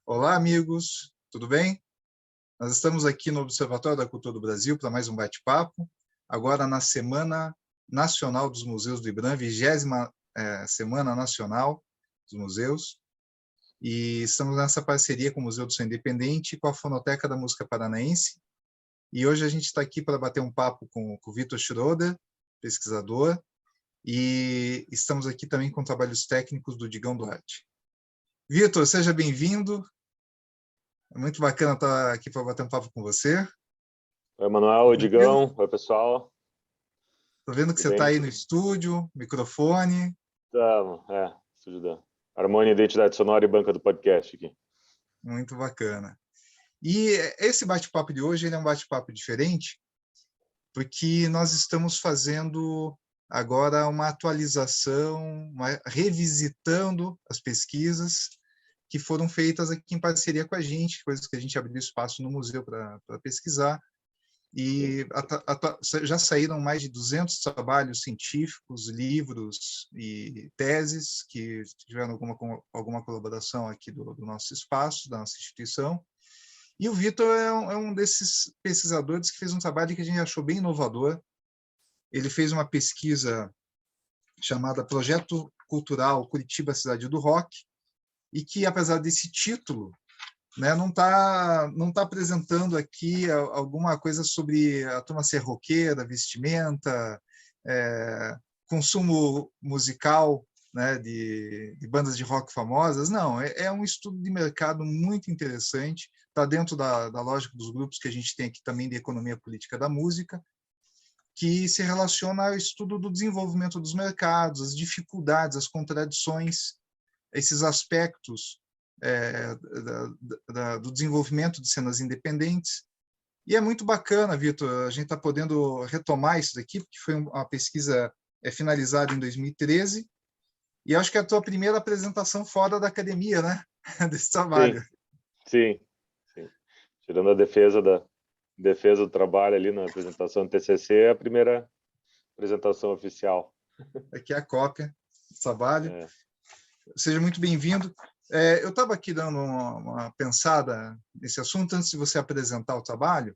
Olá, amigos, tudo bem? Nós estamos aqui no Observatório da Cultura do Brasil para mais um bate-papo, agora na Semana Nacional dos Museus do IBRAM, 20ª Semana Nacional dos Museus, e estamos nessa parceria com o Museu do Som Independente e com a Fonoteca da Música Paranaense, e hoje a gente está aqui para bater um papo com o Vitor Schroeder, pesquisador, e estamos aqui também com trabalhos técnicos do Digão Duarte. Vitor, seja bem-vindo. É muito bacana estar aqui para bater um papo com você. Oi, Manuel, oi, Digão, oi, pessoal. Estou vendo que você está aí no estúdio, microfone. Estamos, estúdio da Harmonia, Identidade Sonora e Banca do Podcast aqui. Muito bacana. E esse bate-papo de hoje ele é um bate-papo diferente, porque nós estamos fazendo agora uma atualização, revisitando as pesquisas que foram feitas aqui em parceria com a gente, coisas que a gente abriu espaço no museu para pesquisar, e já saíram mais de 200 trabalhos científicos, livros e teses que tiveram alguma colaboração aqui do nosso espaço, da nossa instituição. E o Vitor é um desses pesquisadores que fez um trabalho que a gente achou bem inovador. Ele fez uma pesquisa chamada Projeto Cultural Curitiba, Cidade do Rock, e que, apesar desse título, né, não tá apresentando aqui alguma coisa sobre a turma ser roqueira, vestimenta, consumo musical, né, de bandas de rock famosas. Não, é um estudo de mercado muito interessante, está dentro da lógica dos grupos que a gente tem aqui também de economia política da música, que se relaciona ao estudo do desenvolvimento dos mercados, as dificuldades, as contradições, esses aspectos do desenvolvimento de cenas independentes. E é muito bacana, Vitor, a gente está podendo retomar isso daqui, porque foi uma pesquisa finalizada em 2013, e acho que é a tua primeira apresentação fora da academia, né? Desse trabalho. Sim. Tirando a defesa do trabalho ali na apresentação do TCC, é a primeira apresentação oficial. Aqui é a cópia do trabalho. Seja muito bem-vindo. Eu estava aqui dando uma pensada nesse assunto antes de você apresentar o trabalho,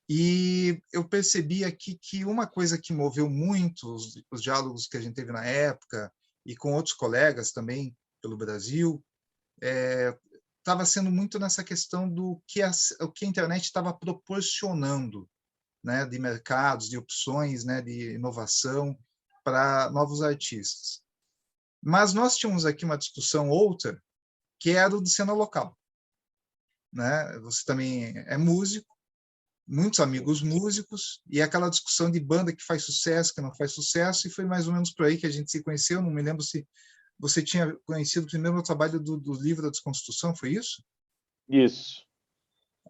e eu percebi aqui que uma coisa que moveu muito os diálogos que a gente teve na época, e com outros colegas também pelo Brasil, estava sendo muito nessa questão do que o que a internet estava proporcionando, né, de mercados, de opções, né, de inovação para novos artistas. Mas nós tínhamos aqui uma discussão outra, que era o de cena local, né? Você também é músico, muitos amigos músicos, e aquela discussão de banda que faz sucesso, que não faz sucesso, e foi mais ou menos por aí que a gente se conheceu. Não me lembro se você tinha conhecido primeiro o trabalho do livro da Desconstrução, foi isso? Isso.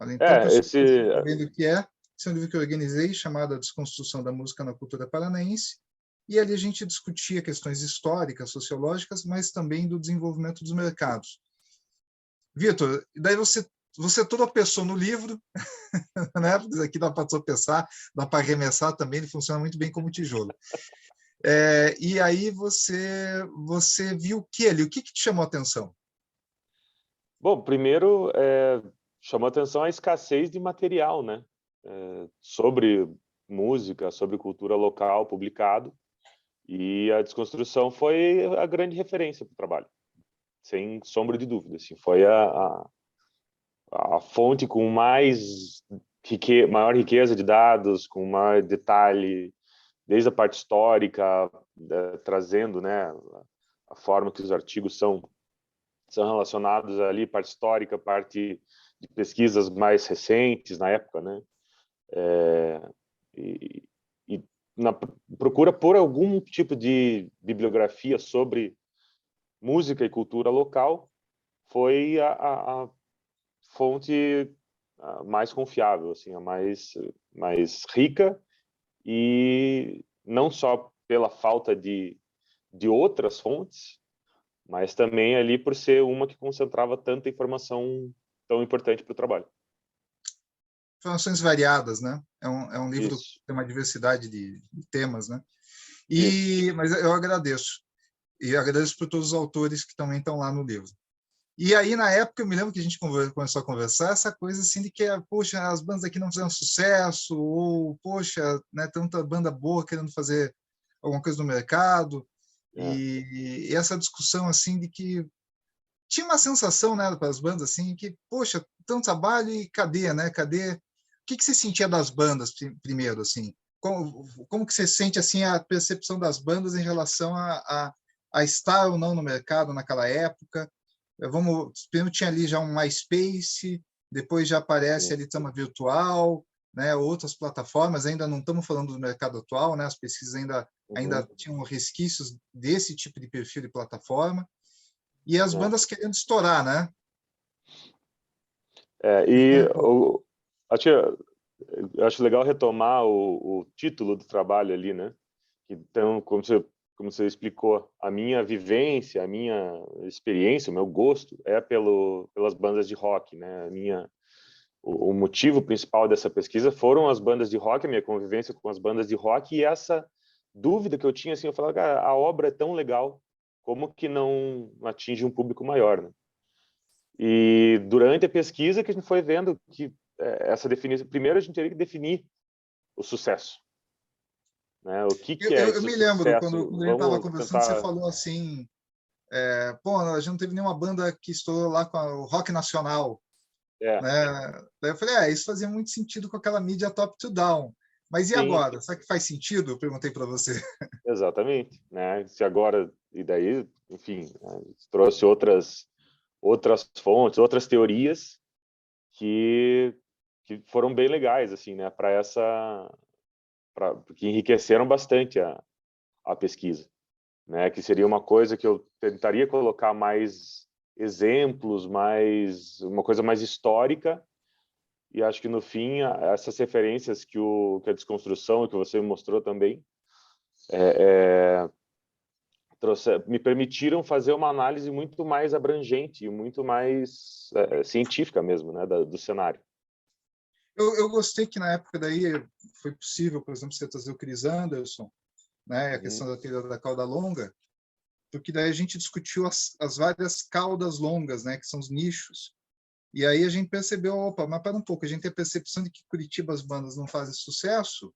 Olha, então, pessoal, sabendo o que é, esse é um livro que eu organizei, chamado A Desconstrução da Música na Cultura Paranaense, e ali a gente discutia questões históricas, sociológicas, mas também do desenvolvimento dos mercados. Vitor, daí você tropeçou no livro, né? Aqui dá para tropeçar, dá para arremessar também, ele funciona muito bem como tijolo. E aí você viu o que ali? O que te chamou a atenção? Bom, primeiro, chamou a atenção a escassez de material, né? Sobre música, sobre cultura local publicado, e a Desconstrução foi a grande referência para o trabalho, sem sombra de dúvida. Assim, foi a fonte com maior riqueza de dados, com maior detalhe, desde a parte histórica, trazendo, né, a forma que os artigos são relacionados ali, parte histórica, parte de pesquisas mais recentes na época, né? E na procura por algum tipo de bibliografia sobre música e cultura local foi a fonte mais confiável, assim, a mais rica, e não só pela falta de outras fontes, mas também ali por ser uma que concentrava tanta informação tão importante para o trabalho. Informações variadas, né? É um livro Isso. que tem uma diversidade de temas, né? Mas eu agradeço. E agradeço por todos os autores que também estão lá no livro. E aí, na época, eu me lembro que a gente começou a conversar essa coisa assim de que, poxa, as bandas aqui não fizeram sucesso, ou, poxa, né, tanta banda boa querendo fazer alguma coisa no mercado, É. e essa discussão assim de que tinha uma sensação, né, para as bandas assim que, poxa, tanto trabalho e cadê, né? Cadê? O que você sentia das bandas primeiro, assim? Como que você sente assim a percepção das bandas em relação a estar ou não no mercado naquela época? Primeiro tinha ali já um MySpace, depois já aparece Sim. ali Tama Virtual, né, outras plataformas, ainda não estamos falando do mercado atual, né, as pesquisas ainda Uhum. tinham resquícios desse tipo de perfil de plataforma, e as É. bandas querendo estourar, né? Me E conta um pouco. acho, eu acho legal retomar o título do trabalho ali, né? Então, como você explicou, a minha vivência, a minha experiência, o meu gosto é pelas bandas de rock, né? O motivo principal dessa pesquisa foram as bandas de rock, a minha convivência com as bandas de rock e essa dúvida que eu tinha, assim, eu falava, cara, a obra é tão legal, como que não atinge um público maior, né? E durante a pesquisa que a gente foi vendo que essa definição, primeiro a gente teria que definir o sucesso, né? O que Eu, que é eu, eu esse me lembro, sucesso? quando a gente estava Vamos conversando, você tentar, falou assim, pô, a gente não teve nenhuma banda que estourou lá com o rock nacional, é, né? Daí eu falei, isso fazia muito sentido com aquela mídia top to down. Mas e sim, agora? Será que faz sentido? Eu perguntei para você. exatamente, né? Se agora e daí, enfim, a gente trouxe outras fontes, outras teorias que que foram bem legais assim, né, para que enriqueceram bastante a pesquisa, né, que seria uma coisa que eu tentaria colocar mais exemplos, mais uma coisa mais histórica, e acho que no fim essas referências que a desconstrução e que você me mostrou também me permitiram fazer uma análise muito mais abrangente e muito mais científica mesmo, né, do cenário. Eu gostei que na época daí foi possível, por exemplo, você trazer o Chris Anderson, né, a Uhum, questão da teoria da cauda longa, porque daí a gente discutiu as várias caudas longas, né, que são os nichos. E aí a gente percebeu, opa, mas para um pouco, a gente tem a percepção de que Curitiba as bandas não fazem sucesso,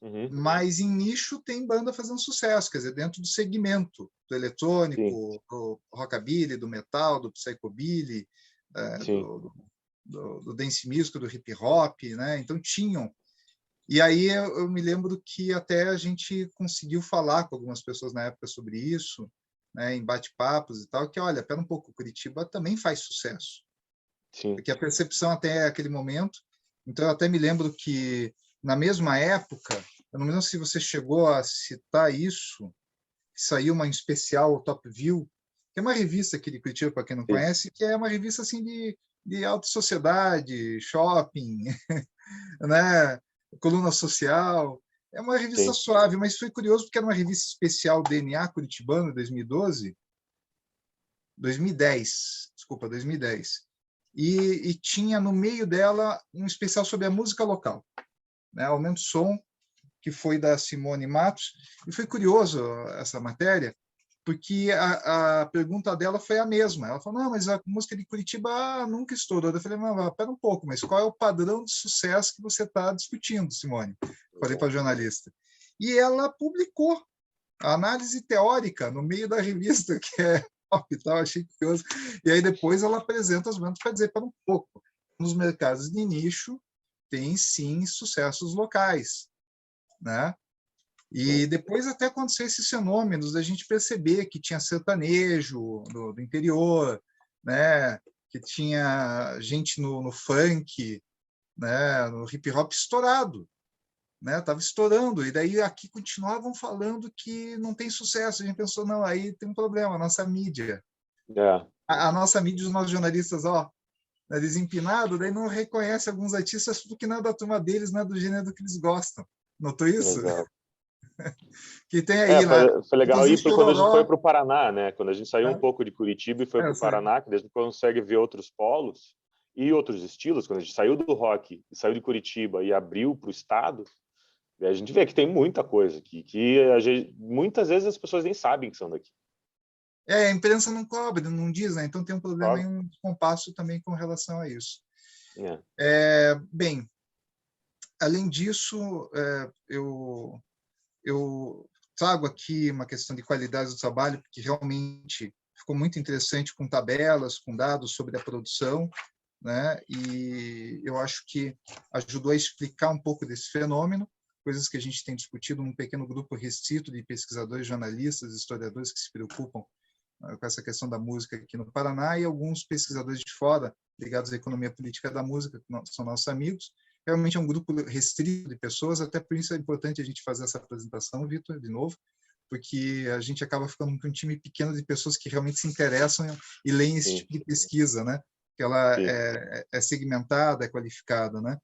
uhum, mas em nicho tem banda fazendo sucesso, quer dizer, dentro do segmento do sim, eletrônico, do rockabilly, do metal, do psychobilly, é, sim, do dance music, do hip hop, né? Então tinham. E aí eu me lembro que até a gente conseguiu falar com algumas pessoas na época sobre isso, né, em bate-papos e tal, que olha, pera um pouco, Curitiba também faz sucesso, sim, porque a percepção até aquele momento. Então eu até me lembro que na mesma época, eu não me lembro se você chegou a citar isso, que saiu uma em especial, o Top View, que é uma revista aqui de Curitiba, para quem não sim, conhece, que é uma revista assim de alta sociedade, shopping, né? Coluna social. É uma revista sim, suave, mas foi curioso porque era uma revista especial DNA Curitibano, 2012, 2010, desculpa, 2010. E tinha no meio dela um especial sobre a música local, né? Aumento Som, que foi da Simone Matos. E foi curioso essa matéria, porque a pergunta dela foi a mesma. Ela falou, não, mas a música de Curitiba nunca estourou. Eu falei, não, pera um pouco, mas qual é o padrão de sucesso que você está discutindo, Simone? Falei para a exato, jornalista. E ela publicou a análise teórica no meio da revista, que é top e tal, achei curioso. E aí depois ela apresenta as bandas para dizer, para um pouco, nos mercados de nicho tem sim sucessos locais, né? E sim, depois até aconteceu esses fenômenos da gente perceber que tinha sertanejo do interior, né? Que tinha gente no funk, né? No hip hop estourado, né? Tava estourando. E daí aqui continuavam falando que não tem sucesso. A gente pensou, não, aí tem um problema, a nossa mídia. é, A nossa mídia, os nossos jornalistas, ó, né, desempinado, daí não reconhece alguns artistas porque não é da turma deles, não é do gênero que eles gostam. Notou isso? exato. Que tem aí, né? Foi legal Inclusive ir quando a gente foi Chororó, para o Paraná, né? Quando a gente saiu um né? pouco de Curitiba e foi para o Essa, Paraná, que a gente consegue ver outros polos e outros estilos. Quando a gente saiu do rock, saiu de Curitiba e abriu para o estado, a gente vê que tem muita coisa aqui, que muitas vezes as pessoas nem sabem que são daqui. A imprensa não cobre, não diz, né? Então tem um problema Claro. e um descompasso também com relação a isso. É. Bem, além disso, eu trago aqui uma questão de qualidade do trabalho, porque realmente ficou muito interessante com tabelas, com dados sobre a produção, né? E eu acho que ajudou a explicar um pouco desse fenômeno, coisas que a gente tem discutido num pequeno grupo restrito de pesquisadores, jornalistas, historiadores que se preocupam com essa questão da música aqui no Paraná, e alguns pesquisadores de fora, ligados à economia política da música, que são nossos amigos. Realmente é um grupo restrito de pessoas, até por isso é importante a gente fazer essa apresentação, Vitor, de novo, porque a gente acaba ficando com um time pequeno de pessoas que realmente se interessam e leem esse tipo de pesquisa, né? Que ela é segmentada, é qualificada, né?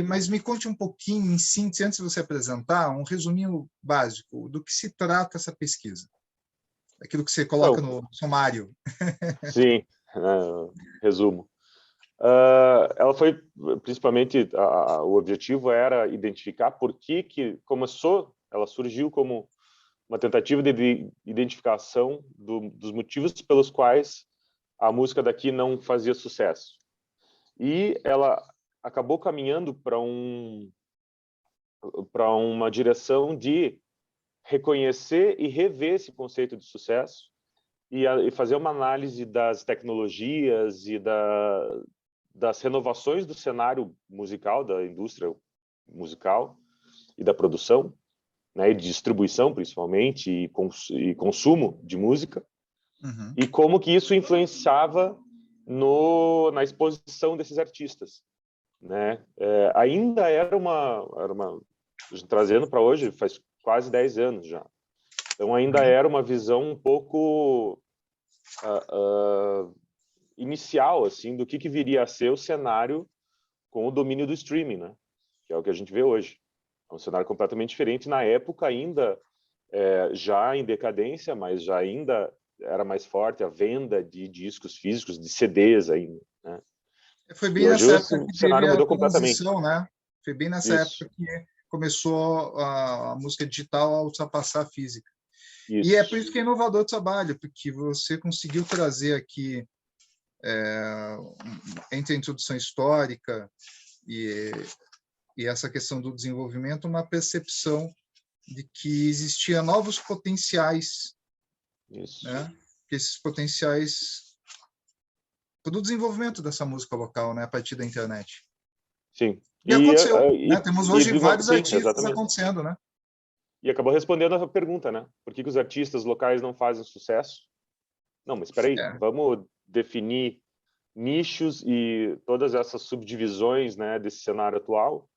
Mas me conte um pouquinho, em síntese, antes de você apresentar, um resuminho básico do que se trata essa pesquisa. Aquilo que você coloca Então, no sumário. sim, resumo. Ela foi, principalmente, o objetivo era identificar por que começou, ela surgiu como uma tentativa de identificação dos motivos pelos quais a música daqui não fazia sucesso. E ela acabou caminhando para uma direção de reconhecer e rever esse conceito de sucesso e fazer uma análise das tecnologias e das renovações do cenário musical, da indústria musical e da produção, né, e de distribuição, principalmente, e consumo de música, e como que isso influenciava na exposição desses artistas, né? Ainda era uma trazendo para hoje, faz quase 10 anos já. Então, ainda era uma visão um pouco inicial, assim, do que viria a ser o cenário com o domínio do streaming, né? Que é o que a gente vê hoje. É um cenário completamente diferente. Na época, ainda já em decadência, mas já ainda era mais forte a venda de discos físicos, de CDs ainda, né? Foi E bem hoje nessa o época que teve cenário a mudou completamente. transição, né? Foi bem nessa Isso, época que começou a música digital a ultrapassar a física. E é por isso. isso que é inovador o trabalho, porque você conseguiu trazer aqui, entre a introdução histórica e essa questão do desenvolvimento, uma percepção de que existia novos potenciais, Isso. né? Que esses potenciais para o desenvolvimento dessa música local, né? A partir da internet. Sim. E aconteceu, né? Temos hoje vários Sim, artistas exatamente. acontecendo, né? E acabou respondendo a pergunta, né? Por que os artistas locais não fazem sucesso? Não, mas espera aí, É. vamos definir nichos e todas essas subdivisões, né, desse cenário atual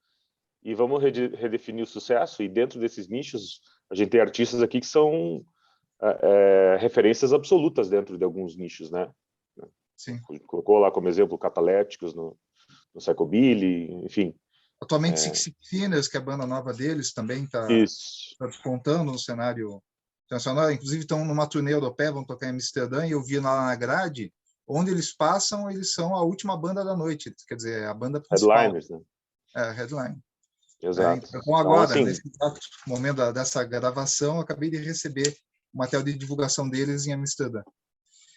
e vamos redefinir o sucesso. E dentro desses nichos, a gente tem artistas aqui que são referências absolutas dentro de alguns nichos, né? Sim. Colocou lá como exemplo Catalépticos no Psychobilly, enfim. Atualmente, Six Sinners, que é a banda nova deles, também está Isso. despontando no cenário internacional. Inclusive, estão numa turnê europeia, vão tocar em Amsterdã, e eu vi lá na grade, onde eles passam, eles são a última banda da noite, quer dizer, a banda principal, Headliners, né? headline. Exato. Então, Então, agora, assim, nesse momento dessa gravação, eu acabei de receber o material de divulgação deles em Amsterdã.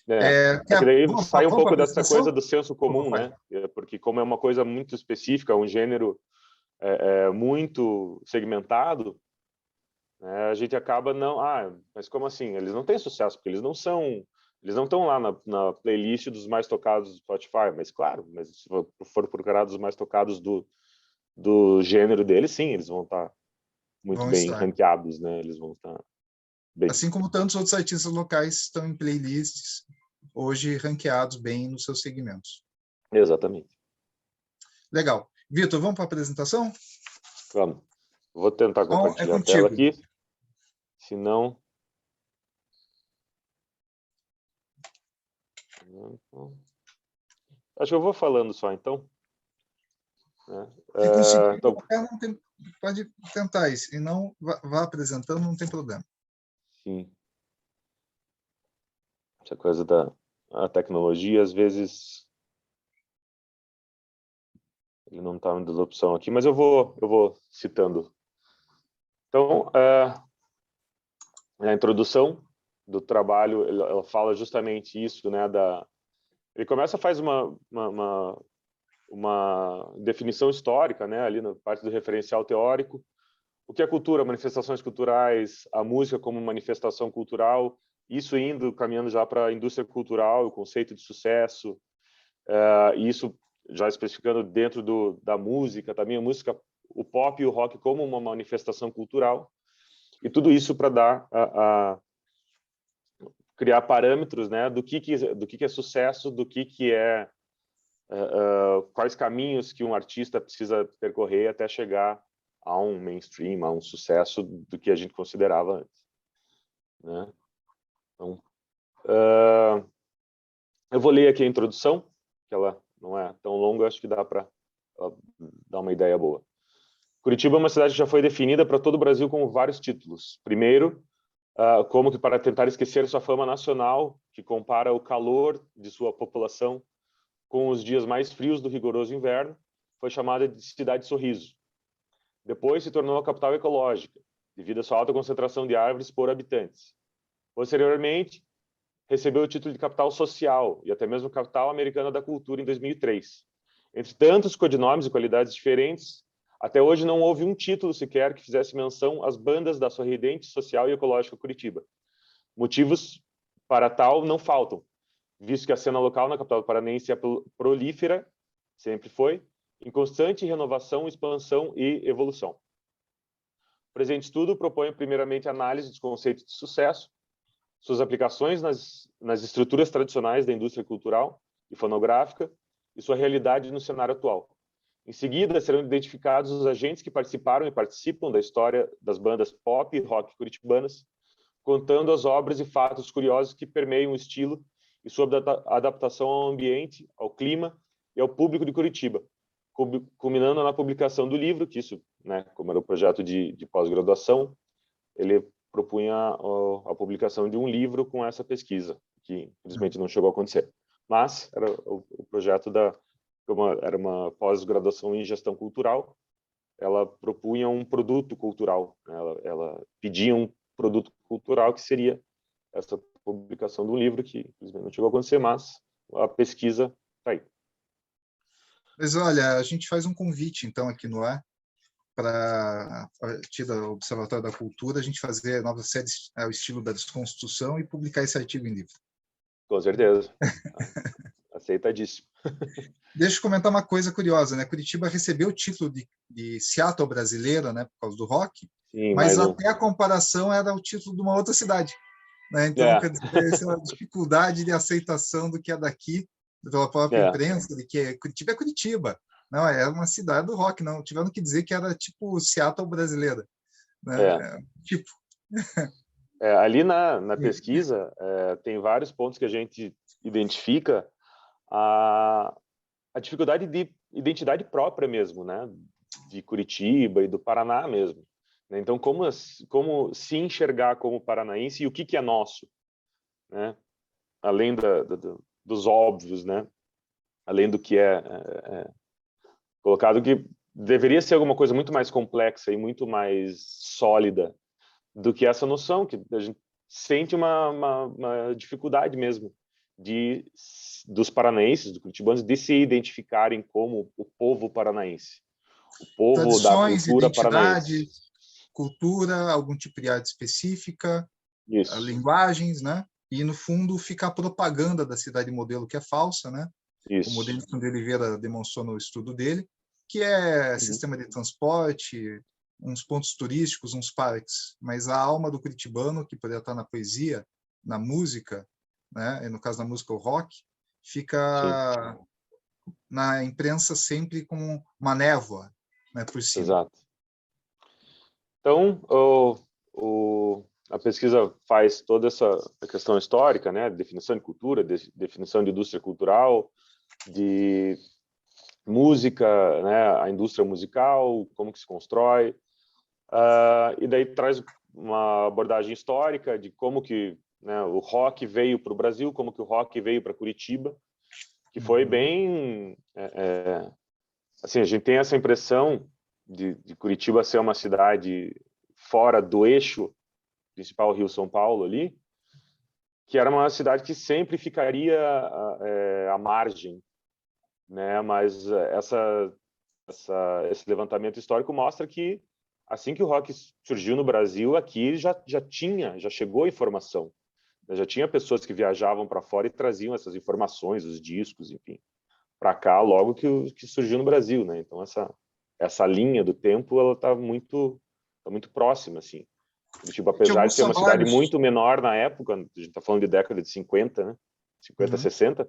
é que daí Vamos sai um para a pouco dessa coisa apresentação? do senso comum, né? Porque como é uma coisa muito específica, um gênero muito segmentado, né, a gente acaba não... mas como assim? Eles não têm sucesso, porque eles não estão lá na playlist dos mais tocados do Spotify, mas claro, mas se for procurar dos mais tocados do gênero deles, sim, eles vão estar muito Vão bem estar. ranqueados, né? Eles vão estar bem. Assim como tantos outros artistas locais estão em playlists hoje ranqueados bem nos seus segmentos. Exatamente. Legal. Vitor, vamos para a apresentação? Vamos. Vou tentar Então, é compartilhar a tela contigo. aqui, senão... Acho que eu vou falando só, então. Né? Se conseguir, Então, pode tentar isso. E não vá apresentando, não tem problema. sim. Essa coisa da tecnologia, às vezes, ele não está me dando opção aqui, mas eu vou citando. Então, na introdução, do trabalho, ela fala justamente isso, né? Ele começa, faz uma definição histórica, né? Ali na parte do referencial teórico. O que é cultura? Manifestações culturais, a música como manifestação cultural, isso caminhando já para a indústria cultural, o conceito de sucesso, isso já especificando dentro da música, também a música, o pop e o rock como uma manifestação cultural, e tudo isso para criar parâmetros, né, do que é sucesso, do que é quais caminhos que um artista precisa percorrer até chegar a um mainstream, a um sucesso do que a gente considerava antes, né? Então, eu vou ler aqui a introdução, que ela não é tão longa, acho que dá para dar uma ideia boa. Curitiba é uma cidade que já foi definida para todo o Brasil com vários títulos. Primeiro, como que para tentar esquecer sua fama nacional, que compara o calor de sua população com os dias mais frios do rigoroso inverno, foi chamada de Cidade Sorriso. Depois se tornou a capital ecológica, devido à sua alta concentração de árvores por habitantes. Posteriormente, recebeu o título de capital social e até mesmo capital americana da cultura em 2003. Entre tantos codinomes e qualidades diferentes, até hoje não houve um título sequer que fizesse menção às bandas da sorridente social e ecológica Curitiba. Motivos para tal não faltam, visto que a cena local na capital paranense é prolífera, sempre foi, em constante renovação, expansão e evolução. O presente estudo propõe primeiramente análise dos conceitos de sucesso, suas aplicações nas estruturas tradicionais da indústria cultural e fonográfica e sua realidade no cenário atual. Em seguida, serão identificados os agentes que participaram e participam da história das bandas pop e rock curitibanas, contando as obras e fatos curiosos que permeiam o estilo e sua adaptação ao ambiente, ao clima e ao público de Curitiba, culminando na publicação do livro, que isso, né, como era o projeto de pós-graduação, ele propunha a publicação de um livro com essa pesquisa, que infelizmente não chegou a acontecer. Mas era o projeto era uma pós-graduação em gestão cultural, ela propunha um produto cultural, né? Ela pedia um produto cultural que seria essa publicação do livro, que infelizmente não chegou a acontecer, mas a pesquisa está aí. Mas olha, a gente faz um convite, então, aqui no ar, para, a partir do Observatório da Cultura, a gente fazer a nova série ao estilo da desconstrução e publicar esse artigo em livro. Com certeza. Aceitadíssimo. Deixa eu comentar uma coisa curiosa, né? Curitiba recebeu o título de Seattle brasileira, né, por causa do rock, Sim, mas até a comparação era o título de uma outra cidade, né? Então, quer dizer, essa é uma dificuldade de aceitação do que é daqui, pela própria imprensa, de que Curitiba é Curitiba. Não, é uma cidade do rock, não. Tiveram que dizer que era tipo Seattle brasileira, né? Tipo. Ali na pesquisa, tem vários pontos que a gente identifica a dificuldade de identidade própria mesmo, né? De Curitiba e do Paraná mesmo. Então, como se enxergar como paranaense e o que é nosso, né? Além dos óbvios, né? Além do que é colocado, que deveria ser alguma coisa muito mais complexa e muito mais sólida do que essa noção, que a gente sente uma dificuldade mesmo dos paranaenses, dos curitibanos, de se identificarem como o povo paranaense, o povo da tradições, cultura paranaense. identidades, cultura, algum tipo de arte específica, Isso. linguagens, né? E, no fundo, fica a propaganda da cidade modelo, que é falsa, né? Isso. Como o Denilson de Oliveira demonstrou no estudo dele, que é sistema de transporte, uns pontos turísticos, uns parques, mas a alma do curitibano, que poderia estar na poesia, na música, né? E no caso da música, o rock, fica na imprensa sempre com uma névoa, né, por cima. Exato. Então, a pesquisa faz toda essa questão histórica, né? Definição de cultura, definição de indústria cultural, de música, né? A indústria musical, como que se constrói, e daí traz uma abordagem histórica de como que, né, o rock veio para o Brasil, como que o rock veio para Curitiba, que foi bem... assim, a gente tem essa impressão de Curitiba ser uma cidade fora do eixo principal Rio-São Paulo ali, que era uma cidade que sempre ficaria à margem, né? Mas esse levantamento histórico mostra que assim que o rock surgiu no Brasil, aqui já chegou a informação, né? Já tinha pessoas que viajavam para fora e traziam essas informações, os discos, enfim, para cá logo que surgiu no Brasil, né? Então essa linha do tempo ela tá muito próxima, assim. Curitiba, Tinha apesar de alguns ser uma cidade trabalhos. muito menor na época, a gente está falando de década de 50, né? 50, Uhum. 60,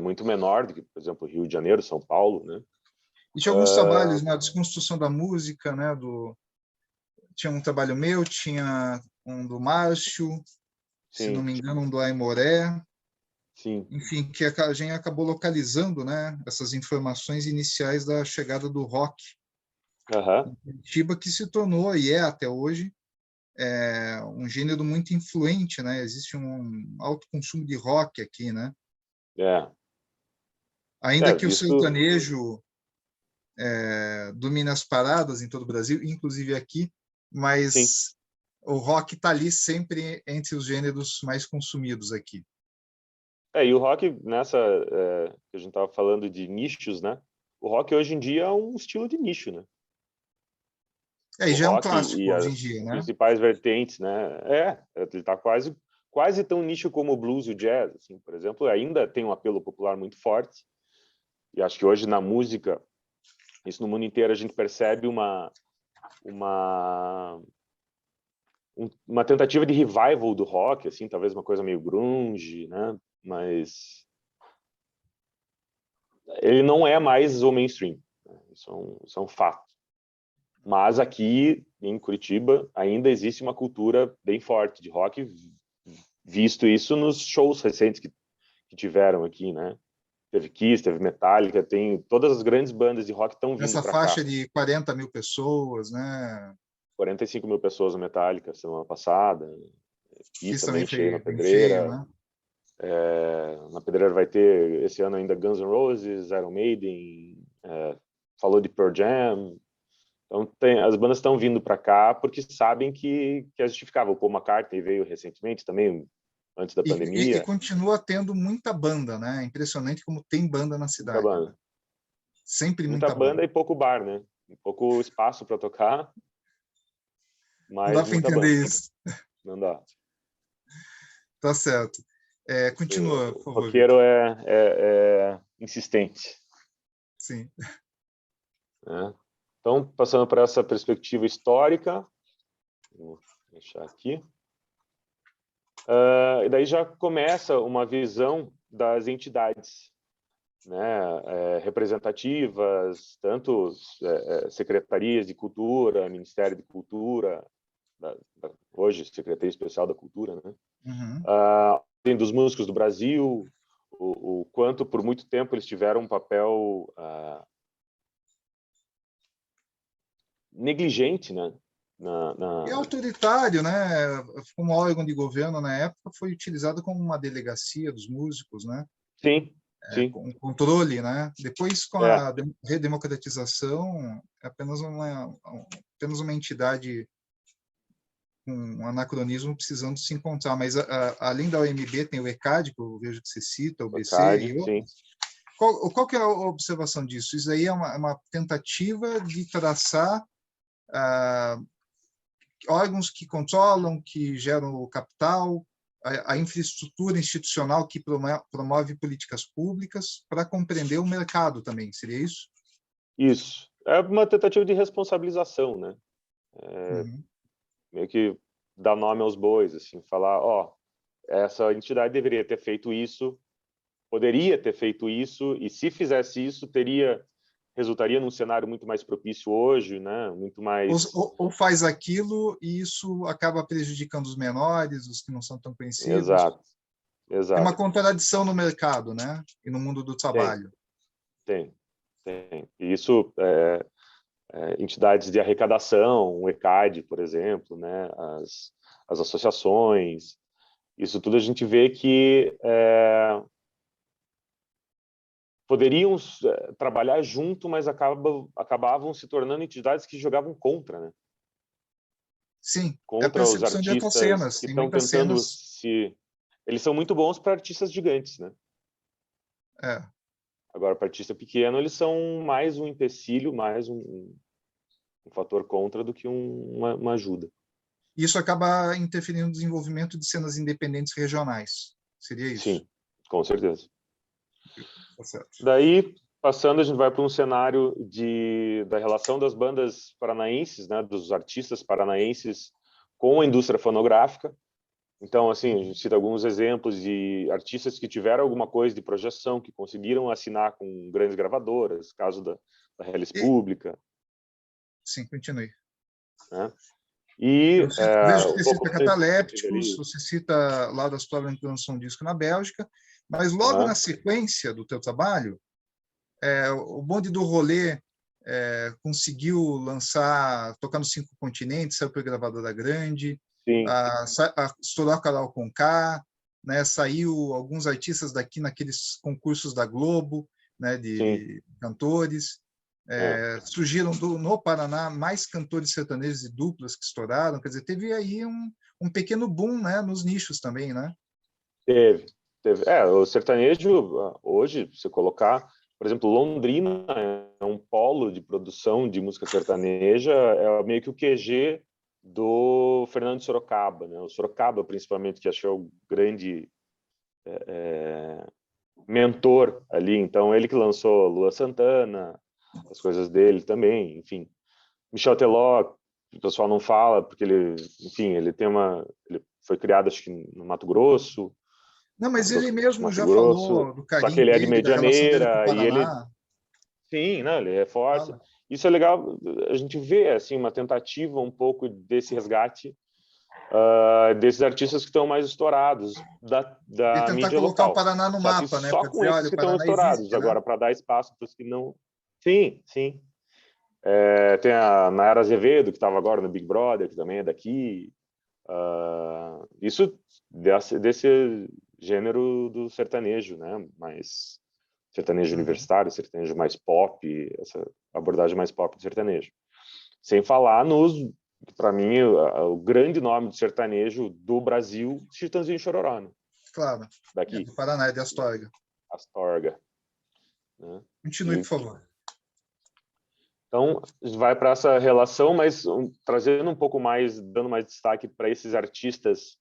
muito menor do que, por exemplo, Rio de Janeiro, São Paulo, né? E tinha alguns trabalhos na desconstrução da música, né? Tinha um trabalho meu, tinha um do Márcio, se não Sim, me engano, um do Aimoré, sim. enfim, que a gente acabou localizando, né? Essas informações iniciais da chegada do rock Aham. em Curitiba, que se tornou e é até hoje um gênero muito influente, né? Existe um alto consumo de rock aqui, né? É. Ainda que o Isso, sertanejo domine as paradas em todo o Brasil, inclusive aqui, sim. mas o rock está ali sempre entre os gêneros mais consumidos aqui. E o rock, que a gente estava falando de nichos, né? O rock hoje em dia é um estilo de nicho, né? E O já é um rock clássico e hoje em as dia, né? principais vertentes, né? Ele está quase tão nicho como o blues e o jazz, assim, por exemplo, ainda tem um apelo popular muito forte. E acho que hoje na música, isso no mundo inteiro, a gente percebe uma uma tentativa de revival do rock, assim, talvez uma coisa meio grunge, né? Mas ele não é mais o mainstream, né? Isso é um fato. Mas aqui em Curitiba ainda existe uma cultura bem forte de rock, visto isso nos shows recentes que tiveram aqui, né? Teve Kiss, teve Metallica, tem todas as grandes bandas de rock estão vindo Nessa para cá. faixa de 40 mil pessoas, né? 45 mil pessoas no Metallica semana passada, Kiss Isso também também cheio na foi bem cheio, Pedreira. né? Na Pedreira vai ter esse ano ainda Guns N' Roses, Iron Maiden, falou de Pearl Jam. Então as bandas estão vindo para cá porque sabem que é justificável. O Paul McCartney veio recentemente também, antes da E pandemia, continua tendo muita banda, né? É impressionante como tem banda na muita cidade, né? banda. Sempre Muita muita banda. banda e pouco bar, né? Pouco espaço para tocar, Não dá mas para muita banda. entender isso. Não dá. Tá certo. Continua, por O favor, roqueiro Vitor. é insistente, Sim. né? Então, passando para essa perspectiva histórica, vou deixar aqui. E daí já começa uma visão das entidades, né, representativas, tanto secretarias de cultura, Ministério de Cultura, hoje Secretaria Especial da Cultura, né, Uhum. tem dos músicos do Brasil, o quanto por muito tempo eles tiveram um papel negligente, né, E autoritário, né? Como órgão de governo na época, foi utilizado como uma delegacia dos músicos, né? sim, sim, Com controle, né? Depois, com é, a redemocratização, é apenas uma entidade com um anacronismo precisando se encontrar. Mas, além da OMB, tem o ECAD, que eu vejo que você cita, o BC Bacard, e sim, outros. Qual que é a observação disso? Isso aí é uma tentativa de traçar órgãos que controlam, que geram o capital, a infraestrutura institucional que promove políticas públicas para compreender o mercado também, seria isso? isso. É uma tentativa de responsabilização, né? Uhum. Meio que dar nome aos bois, assim, falar, ó, essa entidade deveria ter feito isso, poderia ter feito isso, e se fizesse isso, resultaria num cenário muito mais propício hoje, né? Muito mais... Ou faz aquilo e isso acaba prejudicando os menores, os que não são tão conhecidos. Exato, Tem uma exato. contradição no mercado, né? E no mundo do Tem, trabalho. tem, tem. E isso, entidades de arrecadação, o ECAD, por exemplo, né? As associações, isso tudo a gente vê que poderiam trabalhar junto, mas acabavam se tornando entidades que jogavam contra, né? Sim, é a contra os percepção de artistas ecocenas. que Tem estão muitas tentando cenas. se... Eles são muito bons para artistas gigantes, né? É, Agora, para artista pequeno, eles são mais um empecilho, mais um fator contra do que uma ajuda. isso acaba interferindo no desenvolvimento de cenas independentes regionais. Seria isso? Sim, com certeza. Tá certo. Daí, passando, a gente vai para um cenário da relação das bandas paranaenses, né, dos artistas paranaenses com a indústria fonográfica. Então, assim, a gente cita alguns exemplos de artistas que tiveram alguma coisa de projeção, que conseguiram assinar com grandes gravadoras, caso da Relis E, Pública, sim, continue. né? E Vejo que um você pouco cita antes, teve Catalépticos, ali... você cita lá da sua lançou um disco na Bélgica, mas logo na Aham, sequência do teu trabalho, o Bonde do Rolê conseguiu lançar, tocar nos 5 continentes, saiu para a gravadora grande, sim, estourar o Carol Conká, né, saiu alguns artistas daqui naqueles concursos da Globo, né, sim. de cantores. É. Surgiram no Paraná mais cantores sertanejos e duplas que estouraram, quer dizer, teve aí um pequeno boom, né, nos nichos também, né? Teve, teve. O sertanejo, hoje, se colocar, por exemplo, Londrina é um polo de produção de música sertaneja, é meio que o QG do Fernando Sorocaba, né? O Sorocaba, principalmente, que achou o grande mentor ali. Então, ele que lançou Lua Santana, as coisas dele também, enfim. Michel Teló, o pessoal não fala, porque ele, enfim, ele foi criado, acho que no Mato Grosso, Não, mas Mato Grosso, ele mesmo Mato já Grosso, falou do só que carinho ele é de dele, da relação dele com o Medianeira e ele, Paraná. sim, né, ele reforça. Fala. Isso é legal, a gente vê assim uma tentativa um pouco desse resgate desses artistas que estão mais estourados E da tentar mídia colocar o local. Paraná no Só que mapa, né? só Para com dizer, esses olha, que o estão Paraná estourados existe, né? agora, para dar espaço para os que não. Sim, sim. Tem a Nayara Azevedo, que estava agora no Big Brother, que também é daqui. Isso desse gênero do sertanejo, né? Mais sertanejo Uhum. universitário, sertanejo mais pop, essa abordagem mais pop do sertanejo. Sem falar para mim, o grande nome do sertanejo do Brasil, Chitãozinho e Chororó, né? Claro, Daqui, do Paraná, é de Astorga. Astorga, né? Continue, por E, favor. então, vai para essa relação, mas trazendo um pouco mais, dando mais destaque para esses artistas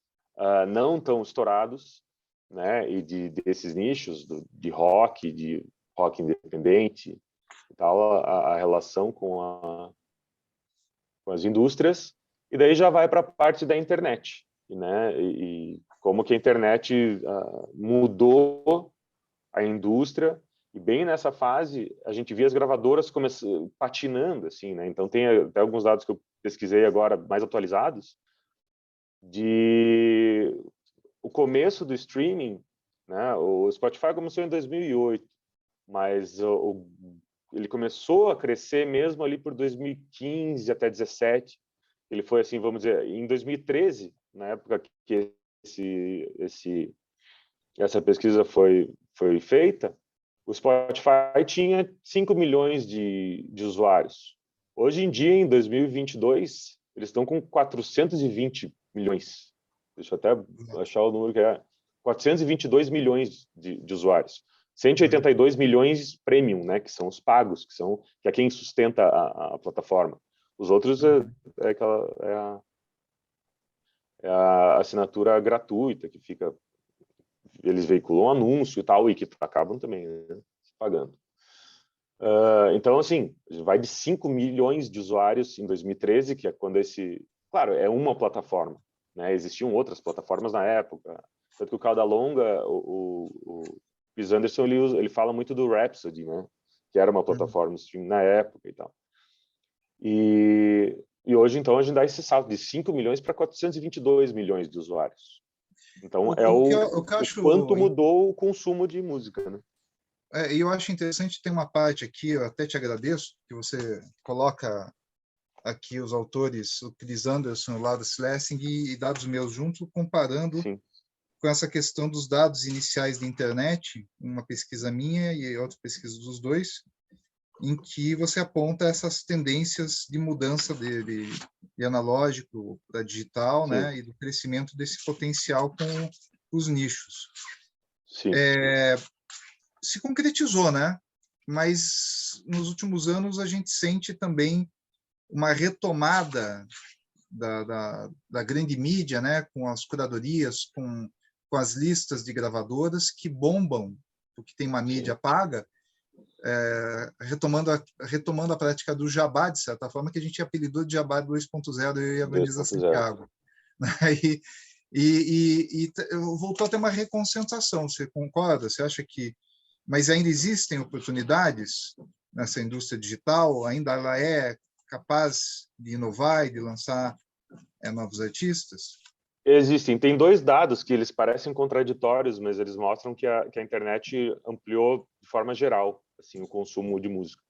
não tão estourados, né? E desses nichos de rock independente e tal, a relação com as indústrias, e daí já vai para a parte da internet, né? E como que a internet mudou a indústria, e bem nessa fase a gente via as gravadoras patinando, assim, né? Então tem até alguns dados que eu pesquisei agora mais atualizados de o começo do streaming, né? O Spotify começou em 2008, mas ele começou a crescer mesmo ali por 2015 até 2017. Ele foi assim, vamos dizer, em 2013, na época que essa pesquisa foi feita, o Spotify tinha 5 milhões de usuários. Hoje em dia, em 2022, eles estão com 420 milhões. Deixa eu até achar o número que é. 422 milhões de usuários. 182 milhões premium, né, que são os pagos, que é quem sustenta a plataforma. Os outros é a assinatura gratuita, que fica, eles veiculam anúncio e tal, e que acabam também, né, pagando. Então, assim, vai de 5 milhões de usuários em 2013, que é quando claro, é uma plataforma, né? Existiam outras plataformas na época, tanto que o Cauda Longa, o Chris Anderson, ele fala muito do Rhapsody, né? Que era uma plataforma stream na época e tal. E hoje, então, a gente dá esse salto de 5 milhões para 422 milhões de usuários. Então, é O que eu o acho, quanto mudou o consumo de música, né? eu acho interessante, tem uma parte aqui, eu até te agradeço, que você coloca aqui os autores, o Chris Anderson, o Laura Schlessing e dados meus juntos, comparando Sim, com essa questão dos dados iniciais da internet, uma pesquisa minha e outra pesquisa dos dois, em que você aponta essas tendências de mudança de analógico para digital, Sim, né, e do crescimento desse potencial com os nichos. sim. Se concretizou, né? Mas nos últimos anos a gente sente também uma retomada da grande mídia, né, com as curadorias, com as listas de gravadoras que bombam, porque tem uma mídia Sim, paga, retomando a prática do jabá, de certa forma, que a gente apelidou de jabá 2.0, eu e a Vanessa 2.0. Santiago. E, e voltou a ter uma reconcentração, você concorda? Você acha que... Mas ainda existem oportunidades nessa indústria digital? Ainda ela é capaz de inovar e de lançar novos artistas? Existem. Tem dois dados que eles parecem contraditórios, mas eles mostram que a internet ampliou de forma geral assim, o consumo de música,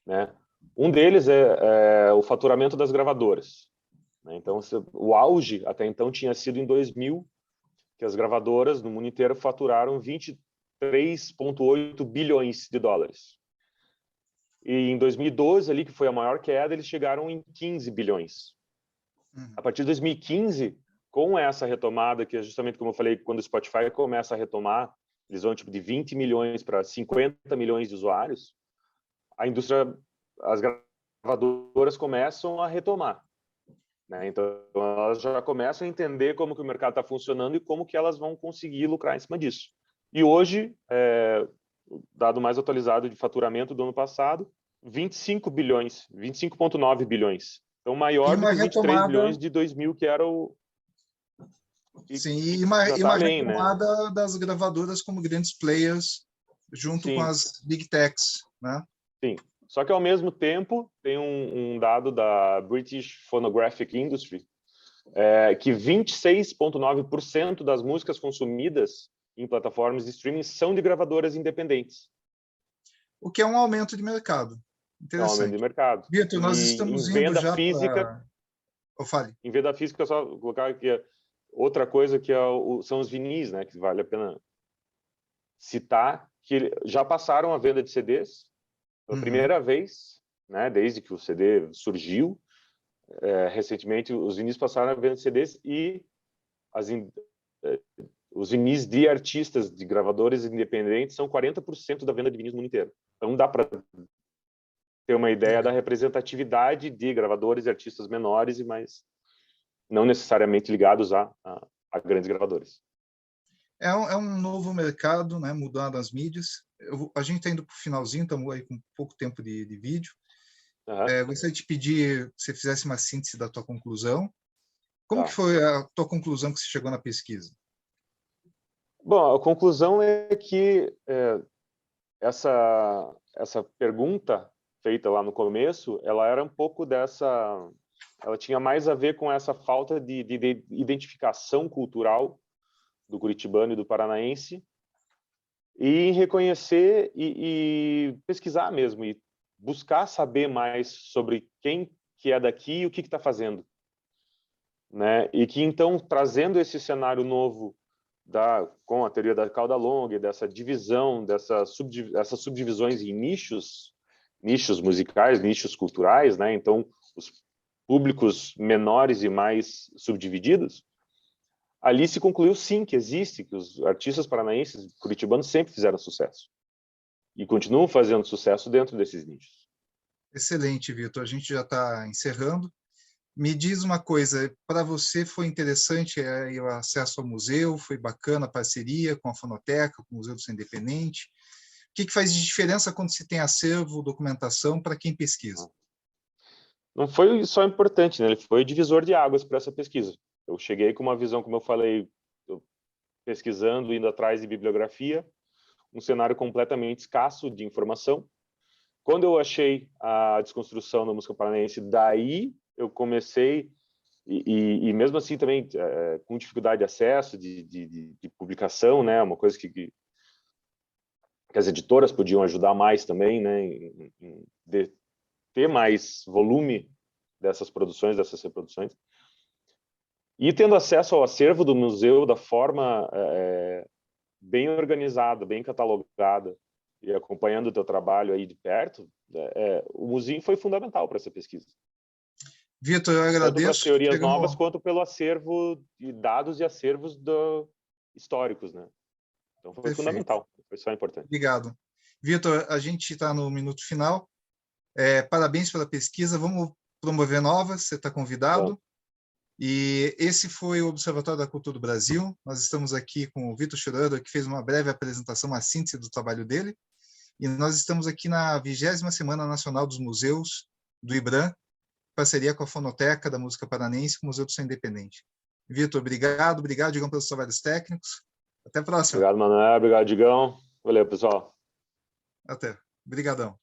né? Um deles é o faturamento das gravadoras, né? Então, o auge até então tinha sido em 2000, que as gravadoras no mundo inteiro faturaram 23,8 bilhões de dólares. E em 2012, ali, que foi a maior queda, eles chegaram em 15 bilhões. A partir de 2015, com essa retomada, que é justamente como eu falei, quando o Spotify começa a retomar, eles vão tipo de 20 milhões para 50 milhões de usuários, a indústria, as gravadoras começam a retomar, né? Então, elas já começam a entender como que o mercado está funcionando e como que elas vão conseguir lucrar em cima disso. E hoje, o dado mais atualizado de faturamento do ano passado, 25 bilhões, 25,9 bilhões. Então, E maior do uma que os 23 retomada, bilhões de 2000, que era o... sim, E já e está uma além, né? retomada das gravadoras como grandes players junto com Sim, as big techs, né? sim. Só que, ao mesmo tempo, tem um dado da British Phonographic Industry, que 26,9% das músicas consumidas em plataformas de streaming são de gravadoras independentes. O que é um aumento de mercado. É um aumento de Interessante. mercado. Vitor, nós E estamos indo já para... Oh, fale. em venda física, só colocar aqui outra coisa que são os vinis, né? Que vale a pena citar, que já passaram a venda de CDs pela Uhum. primeira vez, né? Desde que o CD surgiu. Recentemente, os vinis passaram a venda de CDs e os vinis de artistas, de gravadores independentes, são 40% da venda de vinis no mundo inteiro. Então, dá para ter uma ideia da Legal. representatividade de gravadores e artistas menores, mas não necessariamente ligados a grandes gravadores. É um novo mercado, né? Mudando as mídias. A gente está indo para o finalzinho, estamos aí com pouco tempo de vídeo. Uhum. Gostaria de te pedir que você fizesse uma síntese da tua conclusão. Como que Tá. foi a tua conclusão que você chegou na pesquisa? Bom, a conclusão é que essa pergunta feita lá no começo, ela era um pouco ela tinha mais a ver com essa falta de identificação cultural do curitibano e do paranaense, e em reconhecer e pesquisar mesmo, e buscar saber mais sobre quem que é daqui e o que está fazendo, né? E que então, trazendo esse cenário novo com a teoria da cauda longa, dessa divisão, essas subdivisões em nichos musicais, nichos culturais, né? Então, os públicos menores e mais subdivididos, ali se concluiu sim que existe, que os artistas paranaenses, curitibanos, sempre fizeram sucesso e continuam fazendo sucesso dentro desses nichos. Excelente, Vitor. A gente já está encerrando. Me diz uma coisa, para você foi interessante o acesso ao museu? Foi bacana a parceria com a Fonoteca, com o Museu do Som Independente? O que faz de diferença quando se tem acervo, documentação para quem pesquisa? Não foi só importante, né? Ele foi divisor de águas para essa pesquisa. Eu cheguei com uma visão, como eu falei, pesquisando, indo atrás de bibliografia, um cenário completamente escasso de informação. Quando eu achei a desconstrução da música paranaense, daí eu comecei, e mesmo assim também com dificuldade de acesso, de publicação, né? Uma coisa que as editoras podiam ajudar mais também, né? Em ter mais volume dessas produções, dessas reproduções. E tendo acesso ao acervo do museu da forma bem organizada, bem catalogada, e acompanhando o teu trabalho aí de perto, o Musim foi fundamental para essa pesquisa. Vitor, eu Tanto para as agradeço. teorias novas, quanto pelo acervo de dados e acervos históricos, né? Então foi Perfeito. fundamental, foi só importante. Obrigado. Vitor, a gente está no minuto final. Parabéns pela pesquisa. Vamos promover novas, você está convidado. Bom. E esse foi o Observatório da Cultura do Brasil. Nós estamos aqui com o Vitor Schroeder, que fez uma breve apresentação, uma síntese do trabalho dele. E nós estamos aqui na 20ª Semana Nacional dos Museus do IBRAM, parceria com a Fonoteca da Música Paranense e com o Museu do Som Independente. Vitor, obrigado, Digão, pelos trabalhos técnicos. Até a próxima. Obrigado, Manuel. Obrigado, Digão. Valeu, pessoal. Até. Obrigadão.